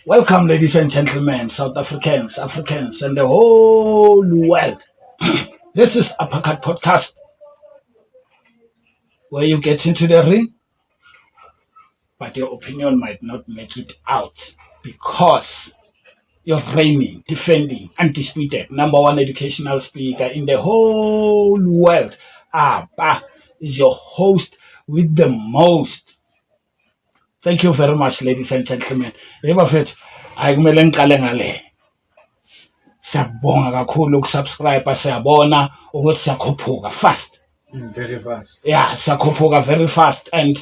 Welcome, ladies and gentlemen, South Africans, Africans, and the whole world. This is Uppercut Podcast, where you get into the ring, but your opinion might not make it out because you're reigning, defending, undisputed, number one educational speaker in the whole world. Abba is your host with the most. Thank you very much, ladies and gentlemen. Bafethu, ayikumele ngiqale ngale. Siyabonga kakhulu ukusubscribe, siyabona ukuthi siyakhuphuka fast. Very fast. Yeah, siyakhuphuka very fast and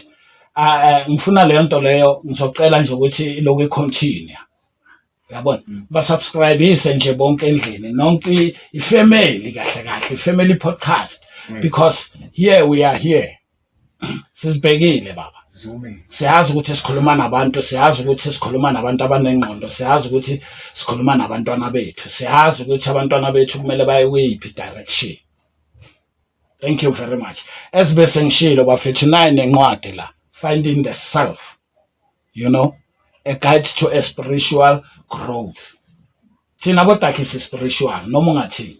ngifuna leyo nto leyo ngizocela nje ukuthi lokhu icontinue. Yabona, basubscribe nje bonke endlini nonke ifamily kahle kahle, family podcast because here we are here. Sizibhekile baba. Siyazi ukuthi sikhuluma nabantu, siyazi ukuthi sikhuluma nabantu abanengqondo, siyazi ukuthi sikhuluma nabantwana bethu, siyazi ukuthi abantwana bethu kumele baye kuyiphi direction. Thank you very much. As bese ngishilo bafethu nayi nencwadi la, Finding the Self. You know, a guide to a spiritual growth. Thina bodaki si spiritual, noma ungathi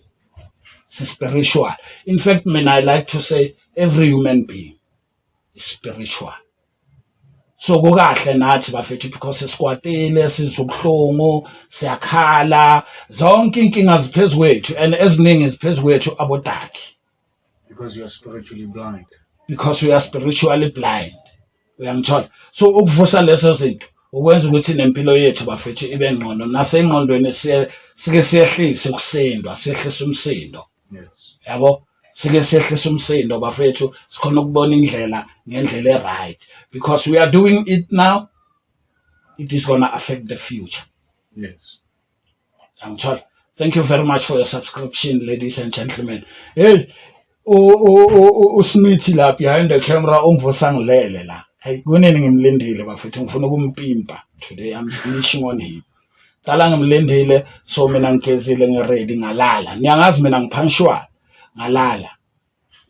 si spiritual. In fact, I like to say every human being is spiritual. So kukahle nathi bafethu because sikwatile sizubuhlungu siyakhala zonke inkinga ziphezulu kwethu and eziningi ziphezulu kwethu abodaki because you are spiritually blind. Because we are spiritually blind. Uyangithola. So ukuvusa lezo zinto ukwenza ukuthi nempilo yethu bafethu ibe ngcono nasengqondweni sike siyehlise ukusindwa siyehlise umsindo. Yes. Yabo sike siyehlise umsindo bafethu sikhona ukubona indlela ngendlela right because we are doing it now, it is going to affect the future. Yes. I'm sorry. Thank you very much for your subscription, ladies and gentlemen. Hey, Smith la behind the camera ungivusangilele la. Hey, kunini ngimlindile bafethu ngifuna ukumpimpa today. I'm snitching on him. Dala ngimlindile so mina ngigezile ngiready ngalala. Niyangazi mina ngipunctual. Ngalala.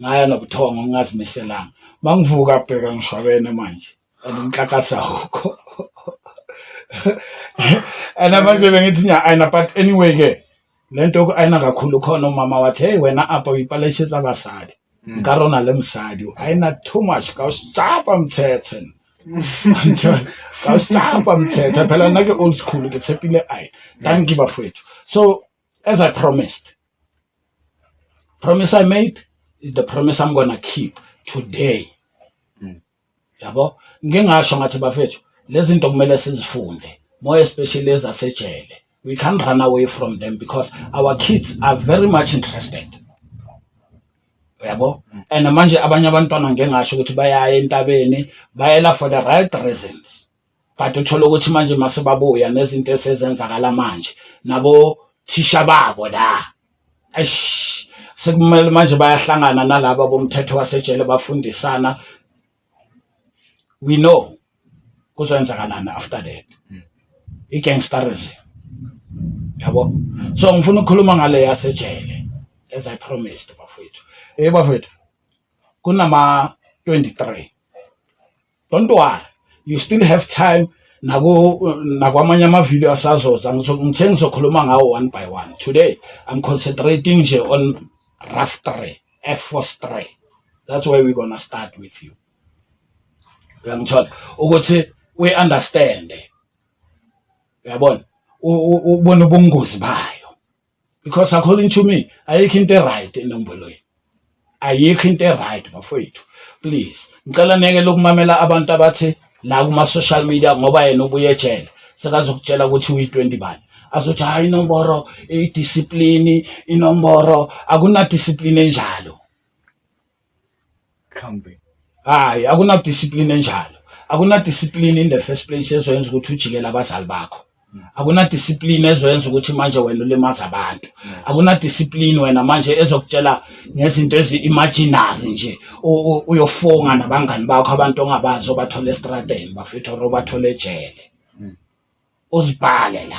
Ngaya nobuthongo ngingazimiselanga. Mangivuka bheka ngishwabene manje. Andimkakasa ukho. And manje bengithi nya ayina but anyway ke lento ayina kakhulu khona umama wathi hey wena apha uyipaleshisa abasadi. Nkarona lemsadi ayina too much ka usicapha mthethe. Ka usicapha mthethe phela nake old school ke tsepile ayi. Thank you bafethu. So as I promised, promise I made is the promise I'm gonna keep today. Yabo ngingasho ngathi bafethu lezi zinto kumele sizifunde more especially ezasejele. We can't run away from them because our kids are very much interested. Yabo and manje abanye abantwana ngingasho ukuthi bayaya entabeni bayela for the right reasons but uthola ukuthi manje masibabuya nezinto esezenzakala manje nabo thisha babo la sekumele manje bayahlangana nalabo bomthetho wasejele bafundisana. We know kuzoyenzakalana after that. I-gangsterism. Yabo. So ngifuna ukukhuluma ngale yasejele as I promised bafethu. Bafethu. Kunama 23. Don't worry. You still have time nakwamanye ama-video asazoza ngithe ngizokhuluma ngawo one by one. Today I'm concentrating nje on RAF 3, Air Force 3. That's where we're gonna start with you. Uyangithola ukuthi we understand. Uyabona ubona ubungozi bayo because according to me ayikho into right enombolweni. Ayikho into right bafowethu. Please ngicela neke lokumamela abantu abathi la kuma social media ngoba yena ubuye ejele sekazokutshela ukuthi uyi20 bani azothi hayi inomboro idiscipline inomboro akuna discipline enjalo. Cambe. Hayi akuna discipline enjalo. Akuna discipline in the first place ezoyenza ukuthi ujikela abazali bakho. Akuna discipline ezoyenza ukuthi manje wena ulimaza abantu. Akuna discipline wena manje ezokutshela ngezinto ezi-imaginary nje uyofonga nabangani bakho abantu ongabazi obathola estradeni bafethu obathola ejele. Uzibhale la.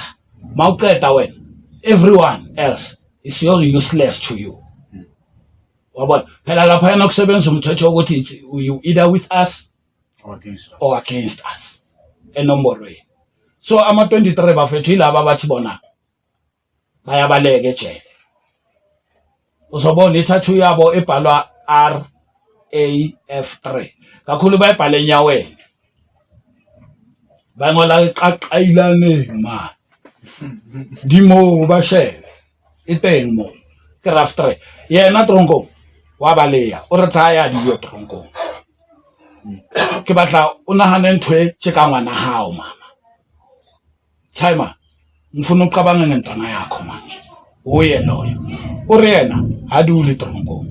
Mawuqeda wena everyone else is useless to you. Wabona phela lapha yana kusebenza umthetho ukuthi you either with us or against us. Or against us. Enomborweni. So ama 23 bafethu ilaba bathi bona bayabaleka ejele. Uzobona ithathu yabo ebhalwa RAF3 kakhulu bayibhale enyaweni bangola iqaqayilane ma dimo ba shebe iteng mo ke RAF3 yena tronko wa baleya o re tsaya dio tronko ke batla o nahane ntwe tse ka ngwana hao mama timer ngifuna uqabanga ngentwana yakho manje uye loyo o re yena ha dule tronko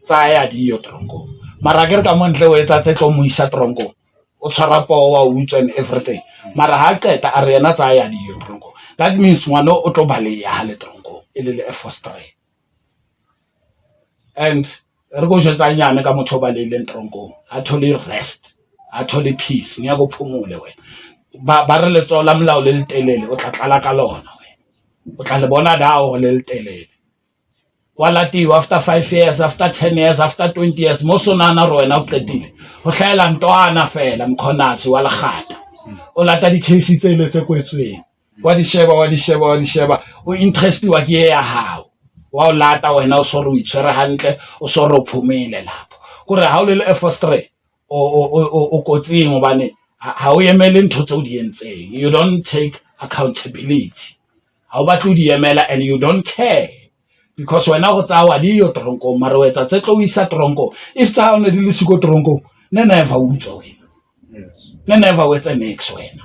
tsaya dio tronko mara ke re ka montle o etsa tse tlo mo isa tronko o tshwara powa o utswa and everything mara ha qeta a re yena tsaya dio tronko that means ngwana o tlo baleya ha le tronko ile le F3 and re go jetsa nyane ka motho ba le tronko a thole rest a thole peace nya go phumule wena ba re letso la molao le telele o tla tlala ka lona wena o tla le bona dao le telele wala ti after 5 years after 10 years after 20 years mo sonana ro wena o qetile o hlaela ntwana fela mkhonasi wa legata o lata di case tsele tse kwetsweng wa di sheba o interested wa ke ya hao wa o lata wena o soro o itshwere hantle o soro phumile lapho kore ha o le F3 o kotsing obane ha o yemele ntho tse o di entseng you don't take accountability ha o batla o di yemela and you don't care because wena go tsawa di yo tronko mara wetsa tse tlo isa tronko if tsa ona di le siko tronko ne never utswa wena ne never wetsa next wena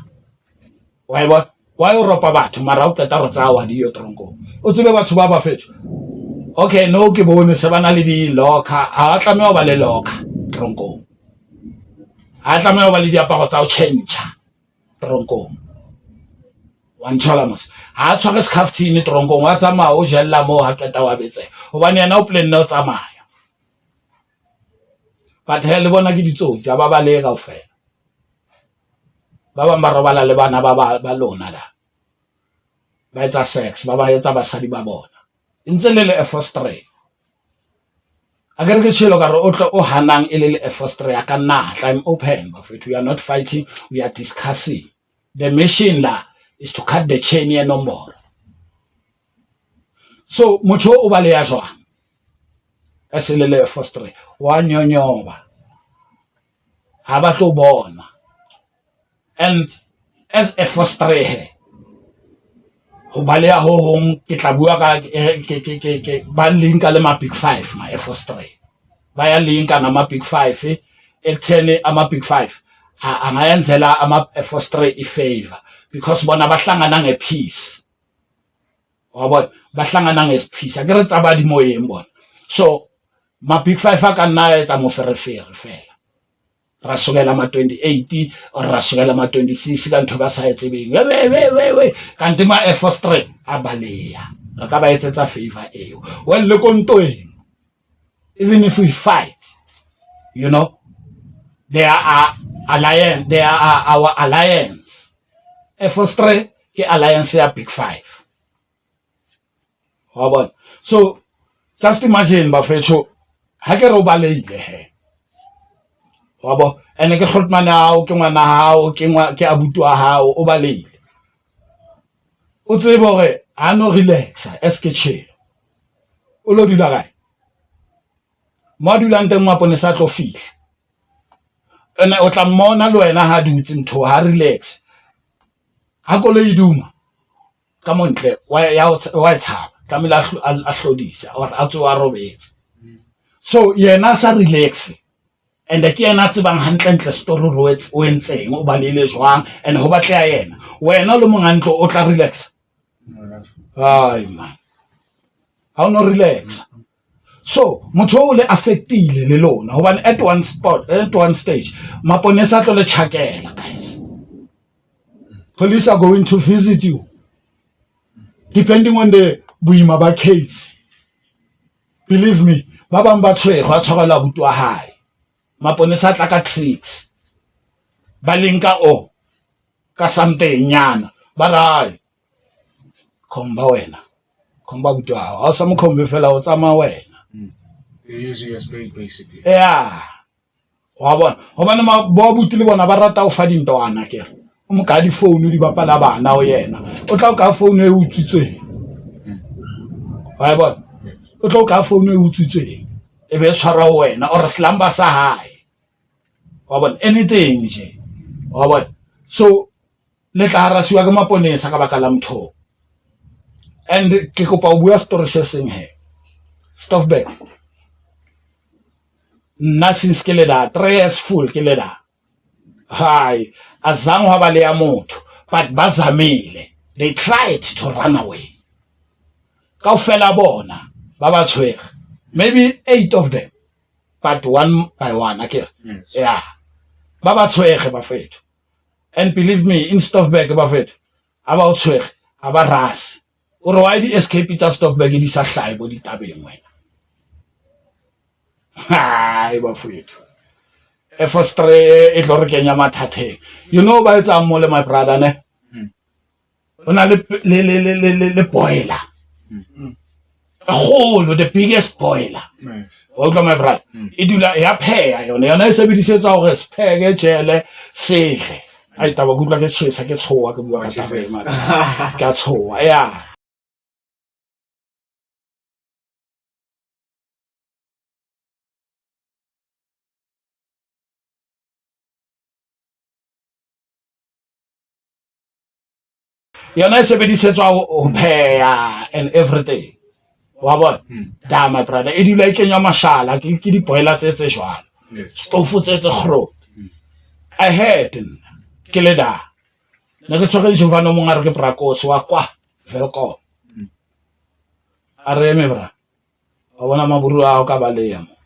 why Europa batho mara o qeta re tsawa di yo tronko o tsebe batho ba ba fetho okay no ke bone se bana le di locker a tlameha ba le locker tronko a tlameha ba le diaparo tsa o change tronko wan chalamos ha tshware scaftini tronko wa tsamaya o jella mo ha qeta wa betse hobane yena o plan no tsamaya but he le bona ke ditsotsi ba bale ka ofela ba ba marobala le bana ba lona la ba etsa sex ba etsa basadi ba bona ntse le F3 agere ke tshelo ka re o tlo o hanang le F3 ya ka nna I'm open but we are not fighting we are discussing the mission la is to cut the chain ya nomboro so motho o bale ya jwang eselele F3 wa nyonyoba ha ba tlo bona and as F3 he ho baleya ho hong ke tla bua ka ke ba linka le ma big 5 ma F3 ba ya linka na ma big 5 ekutheni ama big 5 angayenzela ama F3 ifavor because bona bahlangana ngepeace wabo bahlangana ngepeace akere tsaba di moyeng bona so ma big 5 akana etsa mo ferefere fela ra sukela ma 28 or ra sukela ma 26 ka ntho ba sa etsebeng we kanti ma F3 abaleya ra ka ba etsetsa favor eo well le kontoeng even if we fight you know there are our alliance F3 ke alliance ya big 5 wabona so just imagine bafetho ha ke ro baleile he wabo ene ke khotmana hao ke ngwana hao ke abutu wa hao o baleile o tsebe hore a no relaxa eske che o lo dula kae mo dula nteng mapone sa tlo fihla ene o tla mmona le wena ha dutse ntho ha relax ha kole iduma ka montle wa tshaba tlamela a hlodisa or a tsoa robetse so yena sa relax and ke yena tsebang hantle story o entseng o balile jwang and ho batla yena wena le mongantlo o tla relax ai man how no relax so motho o le affectile le lona hobane at one stage maponesa tlo le tshakela guys police are going to visit you depending on the buima ba case believe me ba bang ba tshwego a tshwarela butwa hae maponesa tla ka tricks ba linka o ka something nyana ba rai komba butwa ha sa mo khombe fela o tsama wena you use your spade basically yeah wa bona hobane ma bo buti le bona ba rata o fa dintwana ke mo ka di phone di bapala bana o yena o tla ka phone e utswitsweng wa bona o tla ka phone e utswitsweng e be tshwara wena or slamba sa hae wa bona anything je wa bona so le tla harasiwa ke maponesa ka baka la motho and ke kopa o bua story se seng he Stoffberg nna since ke le da 3 years full ke le da hi azange haba le ya motho but bazamile they tried to run away kaofela bona ba ba tshwere maybe 8 of them but one by one akere yeah ba ba tshwere ba fethu and believe me in Stoffberg ba fethu aba o tshwere aba ras o re why di escape tsa Stoffberg di sa hlae bo ditabeng wena hai ba fethu e frustre e tlo re kenya mathateng you know ba etsa mo le my brother ne ona le boiler hole the biggest boiler okay my brother e dula ya pheya yona e sebedisetsa hore sepheke tjele sehle ai taba go tla ke tshesa ke tshoa ke bua ka taba e mara ka tshoa ya yona e sebedisetswa ho pheya and everything wa bona da my brother e dula e kenya mashala ke di boiler tse jwalo stofu tse kgro I heard ke le da ne ke tsoga Jovano mo ngare ke Brakos wa kwa Velkom are me bra wa bona maburu a ka ba le yamo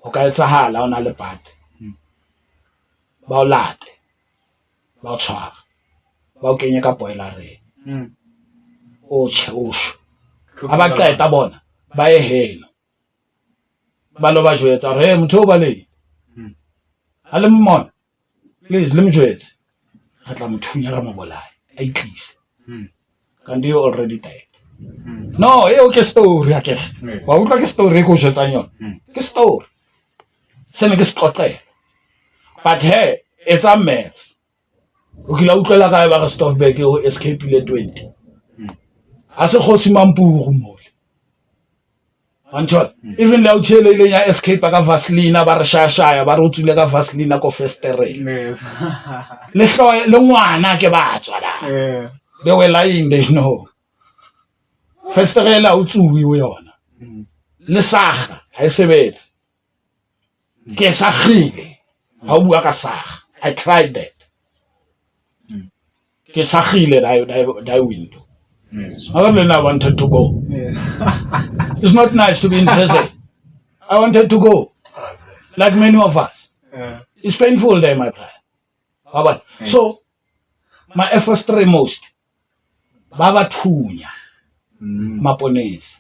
o ka etsahala ona le pati ba o late ba o tshwara ba o kenye ka boilereng o tshosho aba qeta bona ba e heno ba lo ba jwetsa re motho o ba le ale mmona please le mjwetse re tla mothunya ra mobolaya a itlise kanti you already dead no e o ke story akere wa utlwa ke story go jwetsa yona ke story sene ke skotlela but hey it's a mess o kila utlwela kae ba re Stoffberg o escape le 20 a se khosi mampuru mo Anton even la utshele ile ya escape ka Vaseline ba re shaya ba re utsule ka Vaseline ko festere le hloye le ngwana ke batswa la be wela inde no festere la utsuwi o yona le saga ha e sebetse ke sagile ha o bua ka saga I tried that ke sagile da window I wanted to go. It's not nice to be in prison. I wanted to go, like many of us. It's painful there, my brother. So, my efforts most. Baba Tunya, Maponese.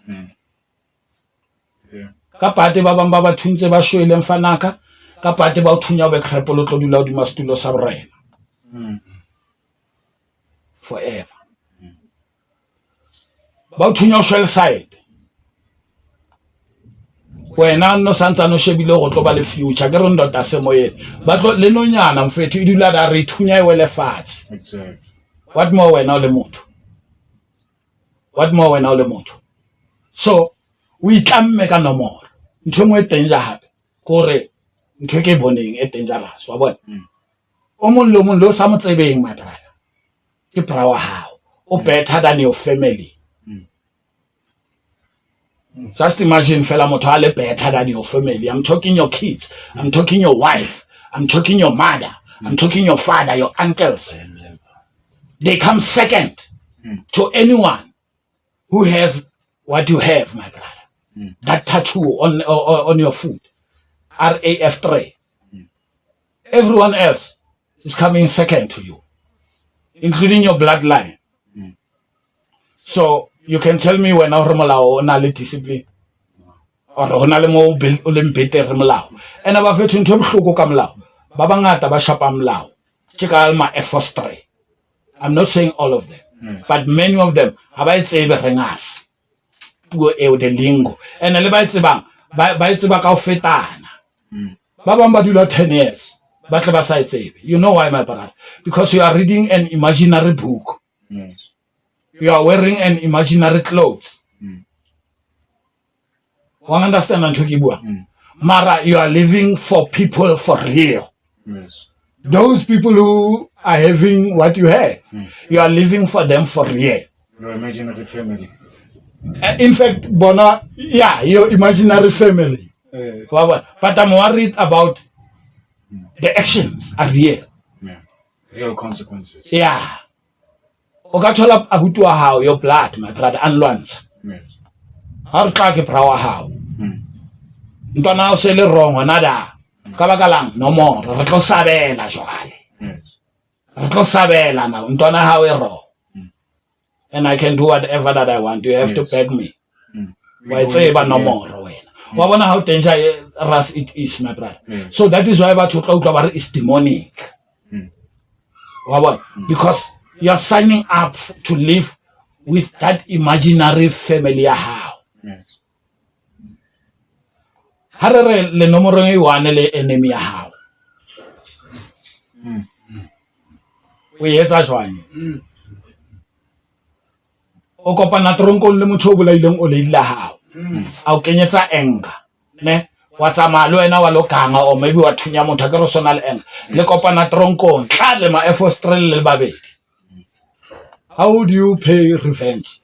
Kapate baba baba tunze ba shwele mfanaka. Kapate ba tunya be krepolo to dula di mastulo sabrena. Forever. Ba thunya shell side wena no santsa no shebile go tlo ba le future ke re ndota se moyeng ba tlo le nonyana mfethu e dula da re thunya e wele fatshe Exactly. what more wena o le motho so o itlamme ka nomoro ntho ngwe danger hape gore ntho ke boneng e dangerous wa bona o mong lo sa mo tsebeng my brother ke bra wa hao o better than your family. Just imagine fella motho a le better than your family. I'm talking your kids, I'm talking your wife, I'm talking your mother, I'm talking your father, your uncles. They come second to anyone who has what you have, my brother. That tattoo on your foot, RAF3. Everyone else is coming second to you, including your bloodline. So you can tell me when our molao na le discipline or hona le mo o le better molao and aba fethu ntho bohloko ka molao ba bangata ba shapa molao ke ka ma F3. I'm not saying all of them but many of them ha ba itsebe rengas puo e de lingo and le ba itsebang ba itseba ka o fetana ba bang ba dula 10 years ba tle ba sa e tsebe. You know why, my brother? Because you are reading an imaginary book. Yes. You are wearing an imaginary clothes. One understand ntho ke bua? Mara, you are living for people for real. Yes. Those people who are having what you have, you are living for them for real. Your imaginary family. In fact, Bona, yeah, your imaginary family. Yes. But I'm worried about the actions are real. Yeah. Real consequences. Yeah. O ka thola abuti wa hao, your blood, my brother, unlwantsha. Yes. Ha re tla ke bra wa hao. Ntwana o se le wrong ona da. Ka baka lang nomoro re tlo sabela jwale. Yes. Re tlo sabela na ntwana hao e wrong. And I can do whatever that I want. You have to beg me. Wa tseba nomoro wena. Wa bona how danger it is, my brother. So that is why batho tla utlwa ba re is demonic. Wa bona? Because you are signing up to live with that imaginary family ya hao. Yes. Ha re le nomoro e one le enemy ya hao. O etsa jwang? O kopana tronkong le motho o bolaileng o leile hao. A o kenyetsa enga. Ne? Wa tsamaya le wena wa lo ganga o maybe wa thunya motho ke personal enga. Le kopana tronkong, tla le ma Air Force trail le babedi. How do you pay revenge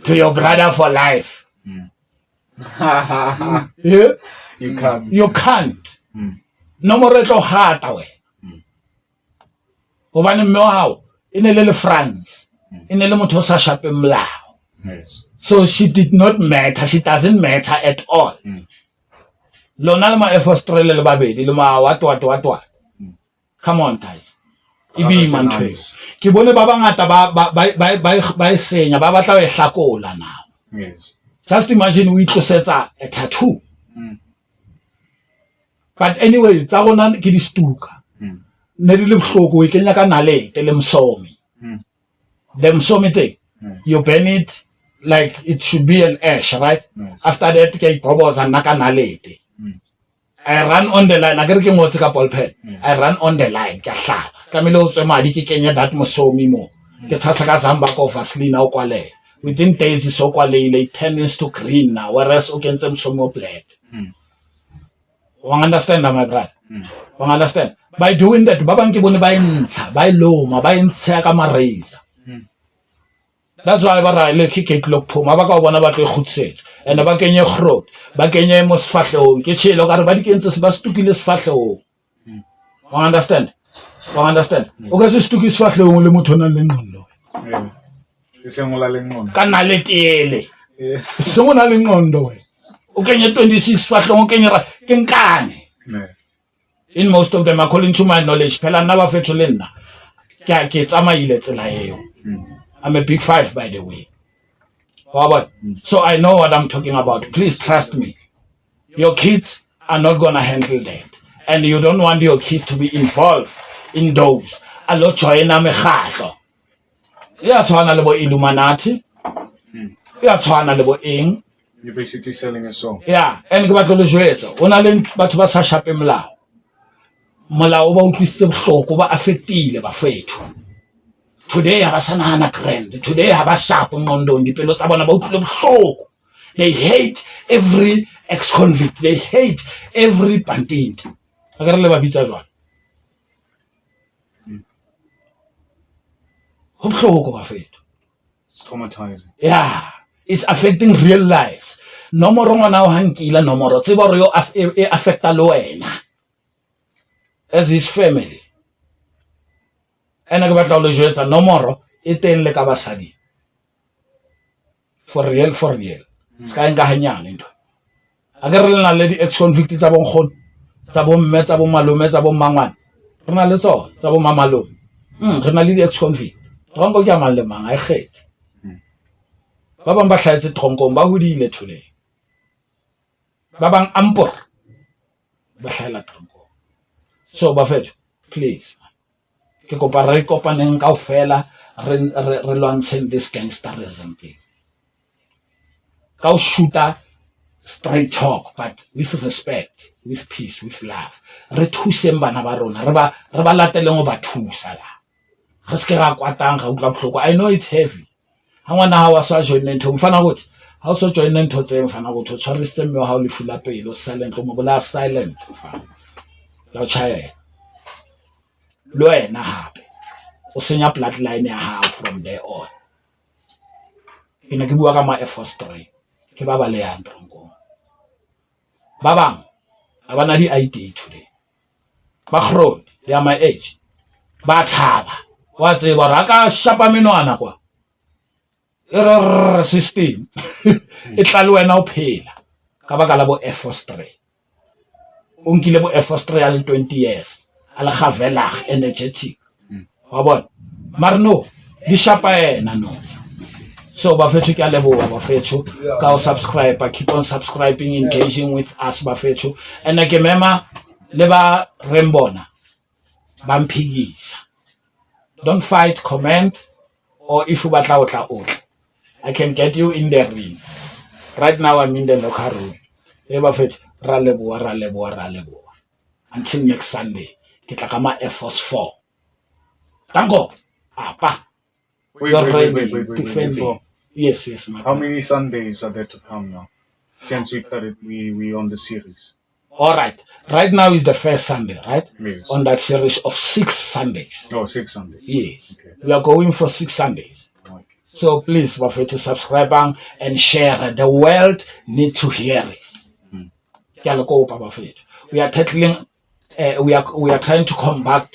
to your brother for life? Yeah? You can't. You can't. Nomoro e tlo hata we. Hobane mme wa hao e ne le France. E ne le motho o sa shape molao. Yes. So she did not matter. She doesn't matter at all. Lona le ma Air Force trail le babedi le ma what. Come on, guys. Ibi mantwe. Ke bone ba bangata ba e senya ba batla e hlakola now. Yes. Just imagine we tlosetsa a tattoo. But anyway, tsa rona ke di stuka. Ne di le bohloko e kenya ka nalete le msomi. The msomi thing, you burn it like it should be an ash, right? After that, ke ipoboza naka nalete. I run on the line. I get ngotse ka ball pen. I run on the line. Ke hlaba. Kamile o tswe madi ke kenya that mosomi mo. Ke tshasa ka zamba ko Vaseline o kwale. Within days so kwalele it turns to green now, whereas o kentse mosomi o black. Wang understand my brother? Wang understand? By doing that, ba bang ke bone ba intsha, ba iloma, ba intsha ka mareza. That's why ba ra le ke clock phoma ba ka bona ba tlo khutsetsa and ba kenye grot ba kenye mo sfahlong ke tshelo ka re ba di kentse se ba stukile sfahlong. Wang understand? Wang understand? O ka se stuki sfahlong le motho nang le ngqondo. Yeah. Isengola le ngqondo. Ka naletele. Yeah. Sengona le ngqondo we. O kenye 26 sfahlong o kenye ra ke nkane. Yeah. In most of them according to my knowledge phela nna ba fetho le nna ke tsamaile tsela eo. I'm a big five, by the way. So I know what I'm talking about. Please trust me. Your kids are not going to handle that. And you don't want your kids to be involved in those. Alo joina mekhatlo. Ya tshwana le bo Illuminati. Ya tshwana le bo eng. You're basically selling a soul. Yeah, and ke batlo le jwetsa. Ona le batho ba sa shape molao. Molao ba utlwisitse bohloko ba affectile ba fethu. Today ha ba sanahana grand. Today ha ba sharp ngqondong dipelo tsa bona ba utlwile bohloko. They hate every ex-convict. They hate every bandit. A ka re le ba bitsa jwang? Ho bohloko ba fethu. It's traumatizing. Yeah, it's affecting real lives. Nomoro ngwana o hankila nomoro tseba re yo affecta le wena as his family. Ena ke batla le jwetsa nomoro e teng le ka basadi. For real. Ska enka hanyane ntho. A ke re le na le di ex convict tsa bonkgono, tsa bo mme, tsa bo malome, tsa bo mmangwana. Re na le tsona tsa bo mamalome. Re na le di ex convict. Tronko ke a mang le mang a ikgethe. Ba bang ba hlaetse tronkong ba hodile thole. Ba bang ampor ba hlaela tronkong. So ba fetho, please. Ke kopa re kopaneng kaofela re lwantsheng this gangsterism thing. Ka o shoota straight talk, but with respect, with peace, with love. Re thuseng bana ba rona, re ba lateleng go ba thusa la. Re se ke ra kwatang ga utlwa bohloko. I know it's heavy. Ha ngwana ha wa sa join ntho mfana ukuthi ha o so join ntho tse mfana ukuthi o tshwarisitse mme wa ha o le fula pele o silent o mo bola silent mfana. La chaya. Lo ena hape. O senya bloodline ya hao from there on. Ke ne ke bua ka ma Air Force 3. Ke ba le yang tronko. Ba bang ha bana di ID today. Ba khrod ya my age. Ba tshaba. Wa tseba ra ka shapa menwana kwa. System. E tla le wena o phela. Ka baka la bo Air Force 3. O nkile bo Air Force 3 ya le 20 years. Ala khavelag energetic. Wa bona. Mar no, di shapa ena no. So bafethu ke a leboha bafethu ka o subscribe, keep on subscribing, engaging with us bafethu. And ke mema le ba rembona ba mphigisa. Don't fight, comment, or if you batla o tla o. I can get you in the ring. Right now I'm in the locker room. E bafethu ra leboha. Until next Sunday. Ke tla ka ma Air Force 4. Tango. Apa. Wait, Defending. Yes, my How friend. many Sundays are there to come now? Since we started, we on the series. All right. Right now is the first Sunday, right? Yes. On that series of 6 Sundays. Oh, 6 Sundays. Yes. Okay. We are going for 6 Sundays. Okay. So please, bafethu, subscribe and share. The world need to hear it. Ke a le kopa bafethu. We are tackling. We are trying to combat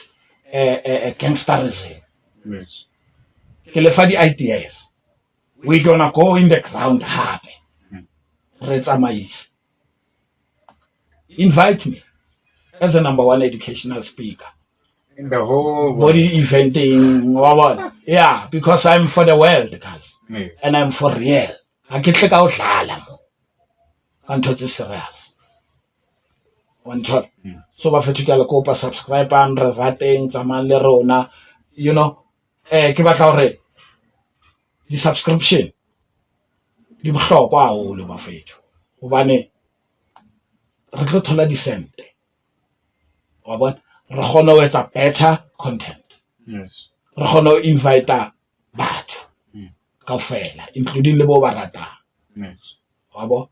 gangsterism. Yes. Ke le fa di ideas. We're gonna go in the ground hard. Re tsamaise. Invite me as a #1 educational speaker. In the whole world. Body eventing, yeah, because I'm for the world, guys, Yes. and I'm for real. I get like out until it's serious. One shot. So bafethu ke a le kopa subscribe and re rateng tsamang le rona, you know, ke batla hore di subscription di bohlokwa haholo bafethu hobane re tlo thola di sente wa bona re kgona ho etsa better content Yes. re kgona ho invite batho kaofela including le bo ba ratang Yes. wa bo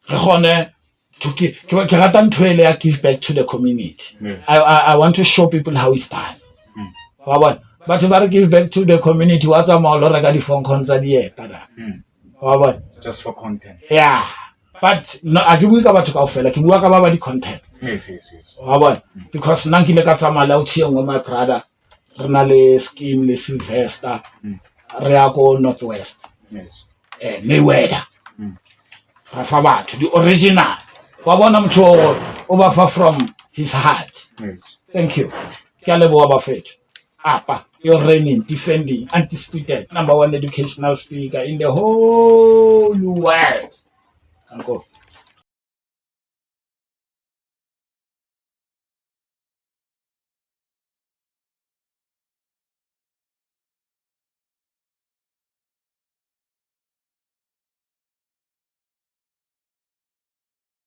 re kgone to ke rata ntho ele ya give back to the community. Yes. I want to show people how it's done wa bona batho ba re give back to the community wa tsamaya lo reka di phone calls tsa dieta da wa bona Just for content. yeah, but no, I ke bue ka batho kaofela ke bua ka ba di content Yes. wa bona because nna nkile ka tsamaya o thiengwe my brother re na le scheme le Sylvester re ya ko Northwest Yes. Mayweather ra fa batho the original wa bona motho o ba fa from his heart. Yes. Thank you ke a leboha bafethu apa you're reigning, defending, undisputed #1 educational speaker in the whole world. Uncle.